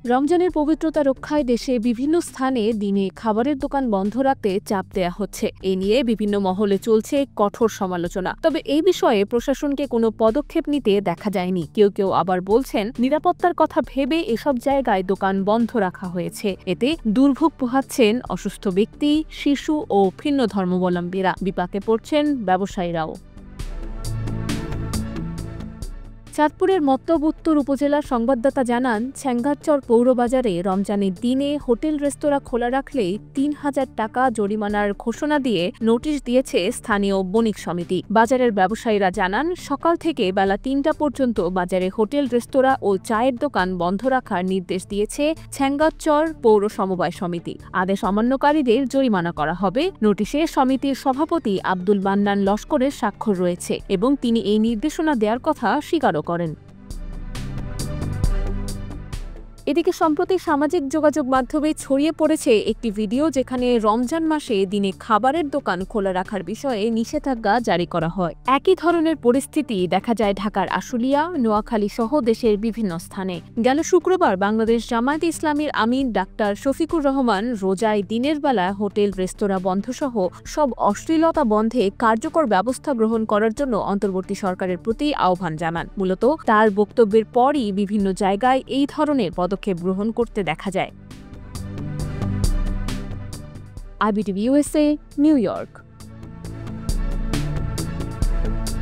রমজানের পবিত্রতা রক্ষায় দেশে বিভিন্ন স্থানে দিনে খাবারের দোকান বন্ধ রাখতে চাপ দেয়া হচ্ছে। এ নিয়ে বিভিন্ন মহলে চলছে কঠোর সমালোচনা। তবে এই বিষয়ে প্রশাসনকে কোনো পদক্ষেপ নিতে দেখা যায়নি। কেউ কেউ আবার বলছেন, নিরাপত্তার কথা ভেবে এসব জায়গায় দোকান বন্ধ রাখা হয়েছে। এতে দুর্ভোগ পোহাচ্ছেন অসুস্থ ব্যক্তি, শিশু ও ভিন্ন ধর্মাবলম্বীরা। বিপাকে পড়ছেন ব্যবসায়ীরাও। চাঁদপুরের মতলব উত্তর উপজেলার সংবাদদাতা জানান, ছ্যাঙ্গারচর পৌরবাজারে রমজানের দিনে হোটেল রেস্তোরাঁ খোলা রাখলেই ৩,০০০ টাকা জরিমানার ঘোষণা দিয়ে নোটিশ দিয়েছে স্থানীয় বণিক সমিতি। বাজারের ব্যবসায়ীরা জানান, সকাল থেকে বেলা ৩টা পর্যন্ত বাজারে হোটেল রেস্তোরাঁ ও চায়ের দোকান বন্ধ রাখার নির্দেশ দিয়েছে ছ্যাঙ্গারচর পৌর সমবায় সমিতি। আদেশ অমান্যকারীদের জরিমানা করা হবে। নোটিশে সমিতির সভাপতি আব্দুল মান্নান লস্করের স্বাক্ষর রয়েছে এবং তিনি এই নির্দেশনা দেওয়ার কথা স্বীকারও করেন। এদিকে সম্প্রতি সামাজিক যোগাযোগ মাধ্যমে ছড়িয়ে পড়েছে একটি ভিডিও, যেখানে রমজান মাসে দিনে খাবারের দোকান খোলা রাখার বিষয়ে নিষেধাজ্ঞা জারি করা হয়। একই ধরনের পরিস্থিতি দেখা যায় ঢাকার আশুলিয়া, নোয়াখালী সহ দেশের বিভিন্ন স্থানে। গেল শুক্রবার বাংলাদেশ জামায়াতে ইসলামীর আমির ডাক্তার শফিকুর রহমান রোজায় দিনের বেলা হোটেল রেস্তোরাঁ বন্ধসহ সব অশ্লীলতা বন্ধে কার্যকর ব্যবস্থা গ্রহণ করার জন্য অন্তর্বর্তী সরকারের প্রতি আহ্বান জানান। মূলত তার বক্তব্যের পরই বিভিন্ন জায়গায় এই ধরনের পদক্ষেপ গ্রহণ করতে দেখা যায়। IBTV USA, new York.